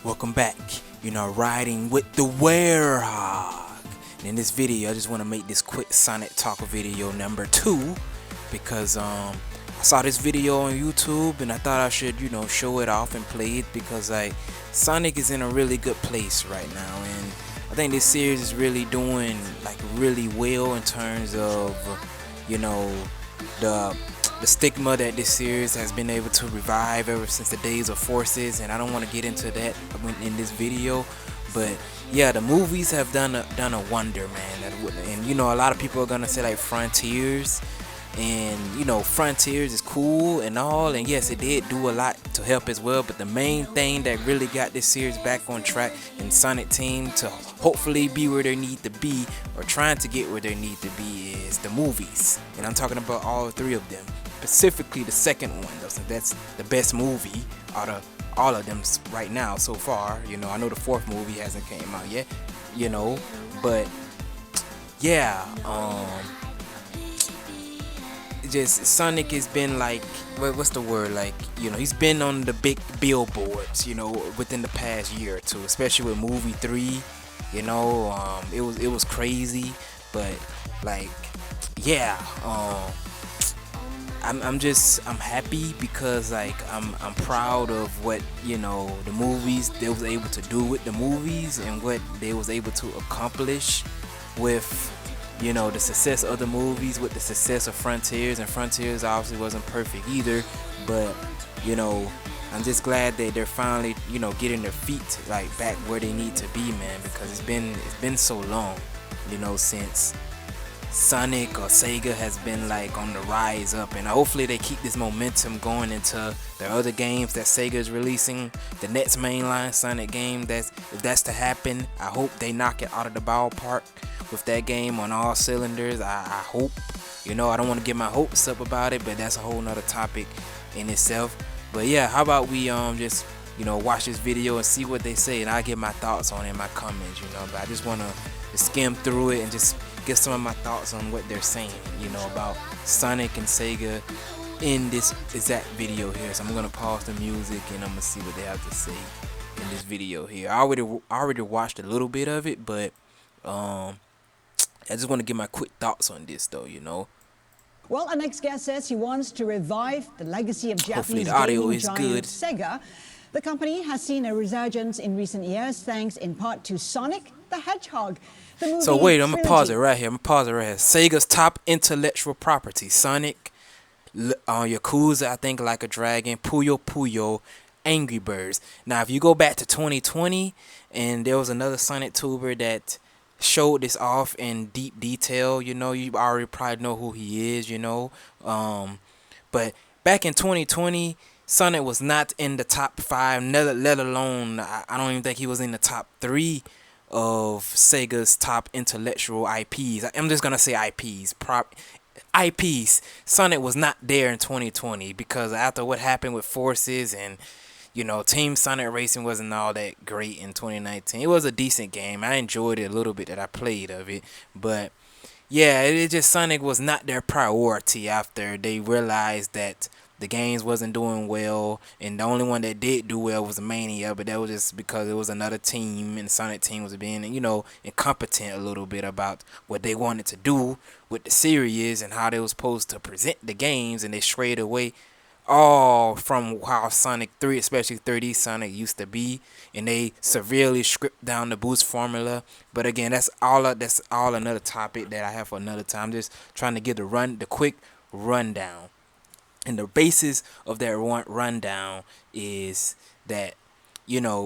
Welcome back. You're now riding with the Werehog. And in this video, I just want to make this quick Sonic Talk video number 2 because I saw this video on YouTube and I thought I should, show it off and play it because Sonic is in a really good place right now, and I think this series is really doing really well in terms of the stigma that this series has been able to revive ever since the days of Forces, and I don't want to get into that in this video, but yeah, the movies have done a wonder, man. And a lot of people are gonna say Frontiers, and Frontiers is cool and all, and yes, it did do a lot to help as well, but the main thing that really got this series back on track and Sonic Team to hopefully be where they need to be, or trying to get where they need to be, is the movies. And I'm talking about all 3 of them, specifically the second one though, since that's the best movie out of all of them right now so far. I know the 4th movie hasn't came out yet, but yeah, just Sonic has been what's the word, he's been on the big billboards within the past year or two, especially with movie 3. It was crazy, but yeah, I'm happy because I'm proud of what the movies they was able to do with the movies, and what they was able to accomplish with the success of the movies, with the success of Frontiers. And Frontiers obviously wasn't perfect either, but I'm just glad that they're finally getting their feet back where they need to be, man, because it's been so long since Sonic or Sega has been on the rise up, and hopefully they keep this momentum going into their other games that Sega is releasing. The next mainline Sonic game, if that's to happen, I hope they knock it out of the ballpark with that game on all cylinders. I hope. I don't want to get my hopes up about it, but that's a whole nother topic in itself. But yeah, how about we just watch this video and see what they say, and I'll get my thoughts on it in my comments. But I just want to skim through it and just get some of my thoughts on what they're saying about Sonic and Sega in this exact video here. So I'm gonna pause the music and I'm gonna see what they have to say in this video here. I already watched a little bit of it, but I just want to get my quick thoughts on this though. Well, our next guest says he wants to revive the legacy of Hopefully Japanese the audio gaming is giant good. Sega. The company has seen a resurgence in recent years thanks in part to Sonic the Hedgehog. The movie So wait, I'm gonna pause it trilogy. right here. Sega's top intellectual property: Sonic, Yakuza, I think Like a Dragon, Puyo Puyo, Angry Birds. Now, if you go back to 2020, and there was another Sonic tuber that showed this off in deep detail. You already probably know who he is. But back in 2020, Sonic was not in the top 5, let alone I don't even think he was in the top 3 of Sega's top intellectual IPs. I'm just gonna say IPs. IPs. Sonic was not there in 2020 because after what happened with Forces and Team Sonic Racing wasn't all that great in 2019. It was a decent game. I enjoyed it a little bit that I played of it, but yeah, it just Sonic was not their priority after they realized that the games wasn't doing well, and the only one that did do well was Mania, but that was just because it was another team, and Sonic Team was being incompetent a little bit about what they wanted to do with the series and how they were supposed to present the games, and they strayed away all from how Sonic 3, especially 3D Sonic, used to be, and they severely stripped down the boost formula. But again, that's all another topic that I have for another time. Just trying to give the quick rundown. And the basis of that rundown is that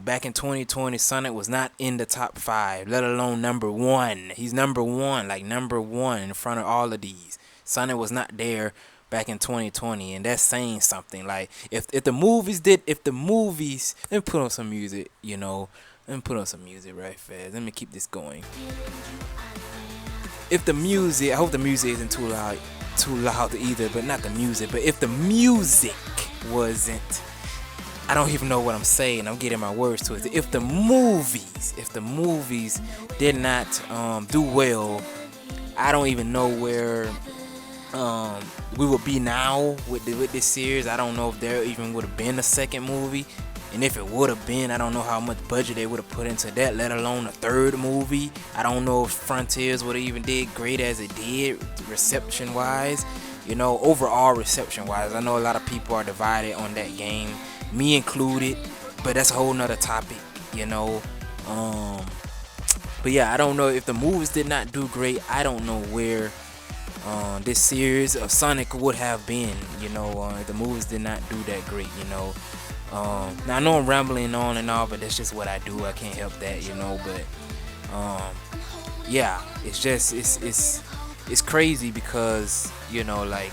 back in 2020, Sonic was not in the top 5, let alone number 1. He's number 1, number 1 in front of all of these. Sonic was not there back in 2020, and that's saying something. If the movies, let me put on some music. Let me put on some music right fast. Let me keep this going. If the music, I hope the music isn't too loud either, but not the music. But if the music wasn't, I don't even know what I'm saying. I'm getting my words to it. If the movies did not do well, I don't even know where we would be now with this series. I don't know if there even would have been a second movie. And if it would have been, I don't know how much budget they would have put into that, let alone a third movie. I don't know if Frontiers would have even did great as it did, reception wise. You know, overall reception wise. I know a lot of people are divided on that game, me included, but that's a whole nother topic, you know. But yeah, I don't know if the movies did not do great. I don't know where this series of Sonic would have been, you know, if the movies did not do that great, you know. Now I know I'm rambling on and all, but that's just what I do. I can't help that, you know. But yeah, it's just it's crazy because, you know, like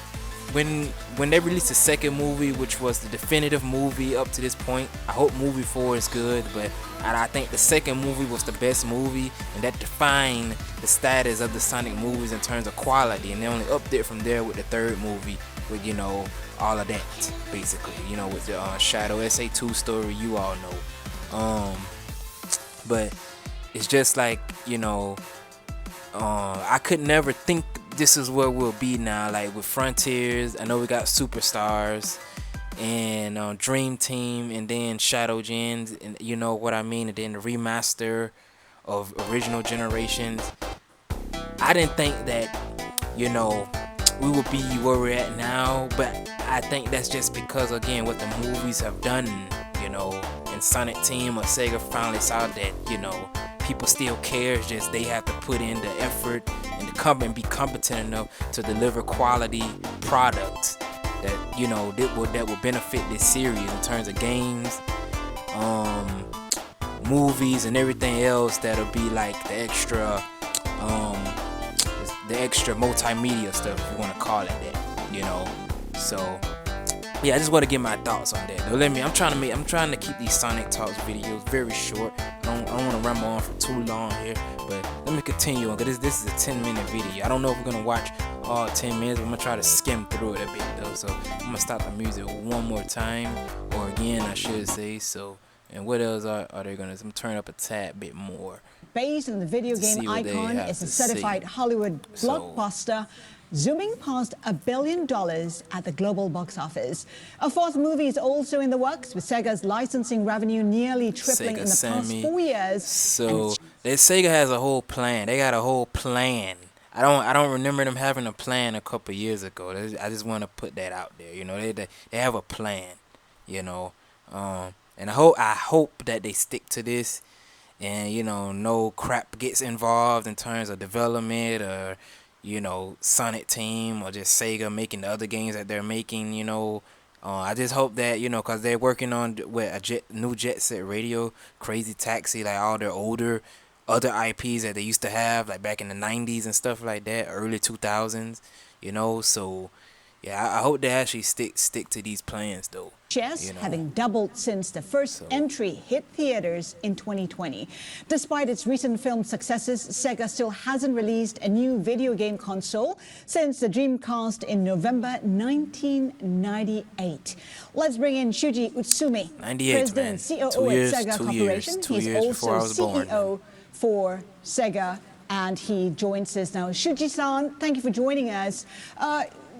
when they released the second movie, which was the definitive movie up to this point, I hope movie 4 is good, but I think the second movie was the best movie, and that defined the status of the Sonic movies in terms of quality, and they only upped it from there with the third movie, with, you know, all of that, basically, you know, with the Shadow SA2 story, you all know. But it's just like, you know, I could never think this is where we'll be now. Like with Frontiers, I know we got Superstars and Dream Team, and then Shadow Gens, and you know what I mean, and then the remaster of original generations. I didn't think that, you know, we would be where we're at now, but I think that's just because, again, what the movies have done, you know, and Sonic Team or Sega finally saw that, you know, people still care. It's just they have to put in the effort and to come and be competent enough to deliver quality products that, you know, that will benefit this series in terms of games, movies, and everything else that'll be like the extra multimedia stuff, if you want to call it that, you know. So yeah, I just want to get my thoughts on that. Though, I'm trying to keep these Sonic Talks videos very short. I don't want to ramble on for too long here, but let me continue on, because this is a 10-minute video. I don't know if we're gonna watch all 10 minutes, but I'm gonna try to skim through it a bit though. So I'm gonna stop the music one more time, or again I should say. So, and what else are they gonna? I'm gonna turn up a tad bit more. Based on the video game icon, it's a certified Hollywood blockbuster, zooming past $1 billion at the global box office. A fourth movie is also in the works, with Sega's licensing revenue nearly tripling in the past 4 years. So Sega has a whole plan. They got a whole plan. I don't remember them having a plan a couple years ago. I just want to put that out there. You know, they have a plan. You know, and I hope that they stick to this. And, you know, no crap gets involved in terms of development, or, you know, Sonic Team, or just Sega making the other games that they're making, you know. I just hope that, you know, because they're working on new Jet Set Radio, Crazy Taxi, like all their older other IPs that they used to have, like back in the 90s and stuff like that, early 2000s, you know. So yeah, I hope they actually stick to these plans though. Chess, you know? having doubled since the first entry hit theaters in 2020. Despite its recent film successes, Sega still hasn't released a new video game console since the Dreamcast in November 1998. Let's bring in Shuji Utsumi, President and COO at Sega Corporation. He's also CEO for Sega, and he joins us now. Shuji-san, thank you for joining us.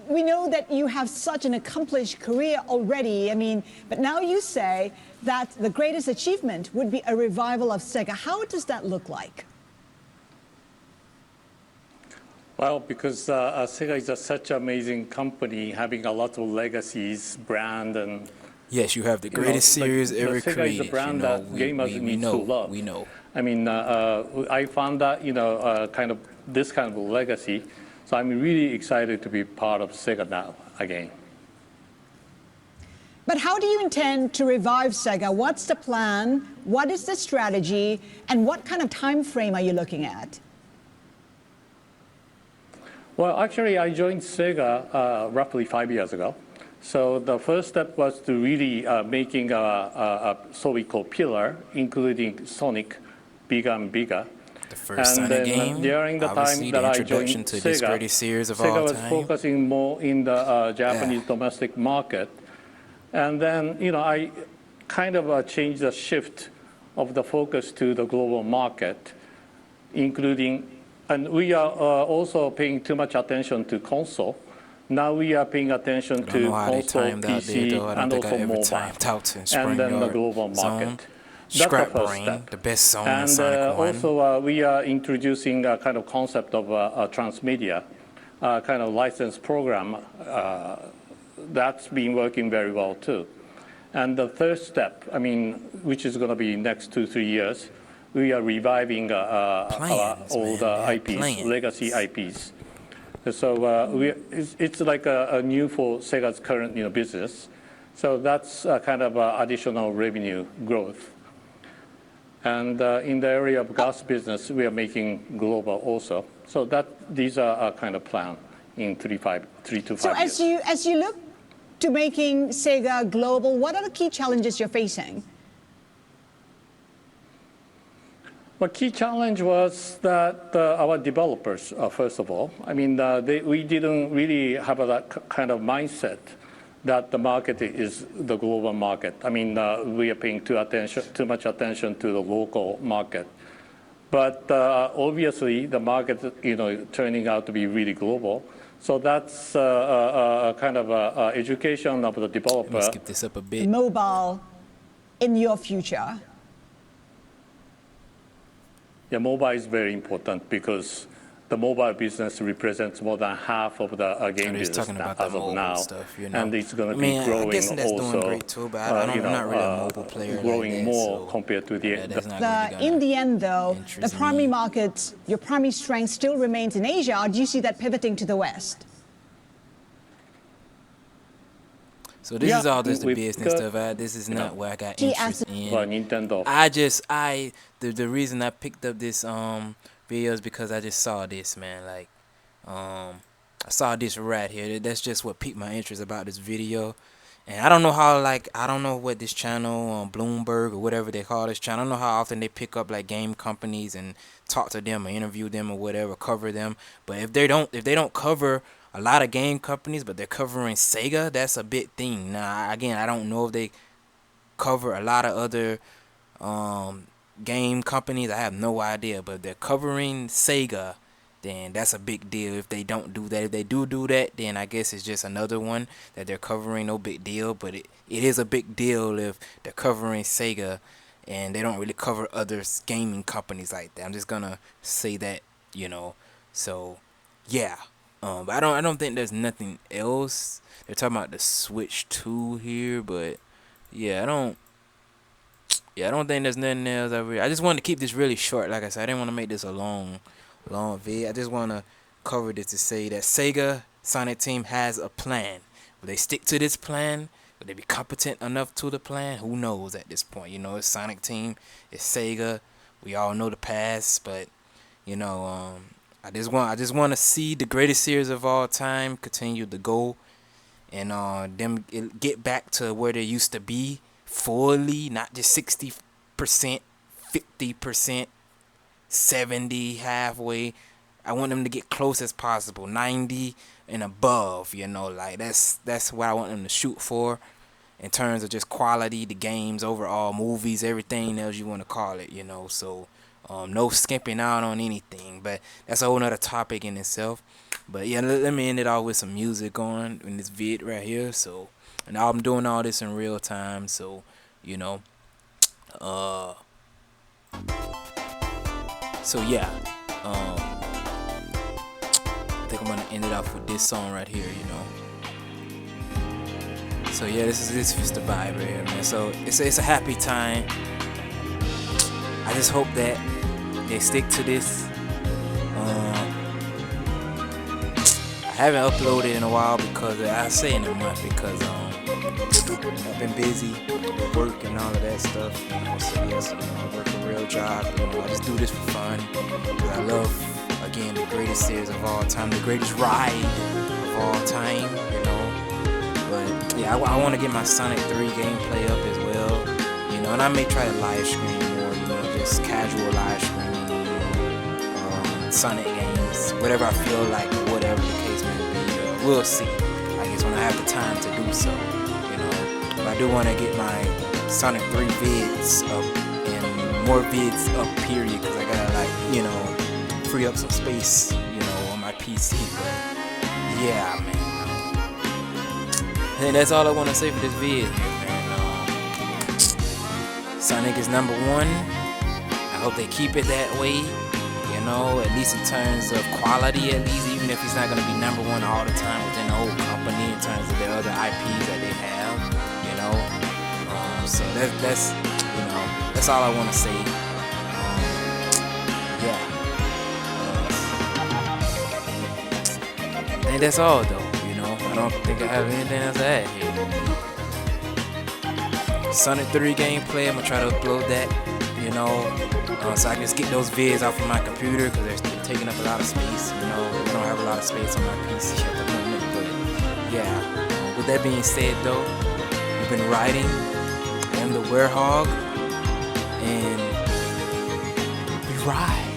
We know that you have such an accomplished career already. I mean, but now you say that the greatest achievement would be a revival of Sega. How does that look like? Well, because Sega is such an amazing company, having a lot of legacies, brand, and yes, you have the greatest series ever Sega created. Is a brand that gamers we need to love. We know. I mean, I found that this kind of legacy. So I'm really excited to be part of Sega now again. But how do you intend to revive Sega? What's the plan? What is the strategy? And what kind of time frame are you looking at? Well, actually, I joined Sega roughly 5 years ago. So the first step was to really making a so we call pillar, including Sonic, bigger and bigger. The first Sonic game, during the time that I joined to this greatest series of Sega all was time. focusing more in the Japanese domestic market. And then, you know, I kind of changed the shift of the focus to the global market, including, and we are also paying too much attention to console. Now we are paying attention to console, PC, and also mobile, and then the global market. That's the first step. The best song in And Sonic 1. also, we are introducing a kind of concept of a transmedia kind of license program that's been working very well too. And the third step, I mean, which is going to be next 2-3 years, we are reviving our old IPs, legacy IPs. So it's like a new for Sega's current business. So that's kind of additional revenue growth. And in the area of gas business, we are making global also. So these are our kind of plan in 3 to 5 years. So as you look to making Sega global, what are the key challenges you're facing? Well, key challenge was that our developers, first of all, I mean, we didn't really have that kind of mindset that the market is the global market. I mean, we are paying too much attention to the local market. But obviously, the market, turning out to be really global. So that's a kind of education of the developer. Let me skip this up a bit. Mobile in your future. Yeah, mobile is very important because the mobile business represents more than half of the game business as of now, stuff, and it's going to be growing I guess that's also. Doing great too, but I'm not really a mobile player. Growing like that, more so compared to the. In the end, though, the primary market, your primary strength still remains in Asia. Or do you see that pivoting to the West? So this is all just the business stuff. This is not where I got interest in. Nintendo. The reason I picked up this video is because I just saw this, man. Like, I saw this right here. That's just what piqued my interest about this video. And I don't know how, I don't know what this channel, Bloomberg or whatever they call this channel. I don't know how often they pick up like game companies and talk to them or interview them or whatever, cover them. But if they don't cover a lot of game companies, but they're covering Sega, that's a big thing. Now, again, I don't know if they cover a lot of other game companies. I have no idea, but if they're covering Sega, then that's a big deal. If they don't do that, if they do that, then I guess it's just another one that they're covering. No big deal, but it is a big deal if they're covering Sega and they don't really cover other gaming companies like that. I'm just gonna say that, so yeah. But I don't think there's nothing else. They're talking about the Switch 2 here, but yeah, I don't think there's nothing else over here. I just wanted to keep this really short. Like I said, I didn't want to make this a long vid. I just want to cover this to say that Sega Sonic team has a plan. Will they stick to this plan? Will they be competent enough to the plan? Who knows at this point? It's Sonic team, it's Sega. We all know the past, but I just want to see the greatest series of all time continue to go, and them get back to where they used to be fully, not just 60%, 50%, 70%, halfway. I want them to get close as possible, 90 and above. That's what I want them to shoot for, in terms of just quality, the games, overall, movies, everything else you want to call it. So. No skimping out on anything, but that's a whole nother topic in itself. But yeah, let me end it off with some music on in this vid right here. So, and I'm doing all this in real time, so so yeah, I think I'm gonna end it off with this song right here. So yeah, this is the vibe right here, man. So it's a happy time. I just hope that they stick to this. I haven't uploaded in a while because I say in a month because I've been busy with work and all of that stuff. So yes, I work a real job. I just do this for fun. I love, again, the greatest series of all time, the greatest ride of all time. But yeah, I want to get my Sonic 3 gameplay up as well. And I may try to live stream more. Just casual live streaming, Sonic games, whatever I feel like, whatever the case may be. We'll see. I guess when I have the time to do so, But I do want to get my Sonic 3 vids up and more vids up, period, because I gotta free up some space, on my PC. But yeah, man. And that's all I want to say for this vid. Sonic is number one. I hope they keep it that way. You know, at least in terms of quality, at least, even if he's not going to be number one all the time within the whole company in terms of the other IPs that they have. You know, so that's you know, that's all I want to say. Yeah. I think that's all though. You know, I don't think I have anything else to add here. Sonic 3 gameplay, I'm gonna try to upload that, you know, so I can just get those vids off of my computer because they're taking up a lot of space. You know, I don't have a lot of space on my PC at the moment, but yeah. With that being said though, we've been riding. I am the Werehog, and we ride.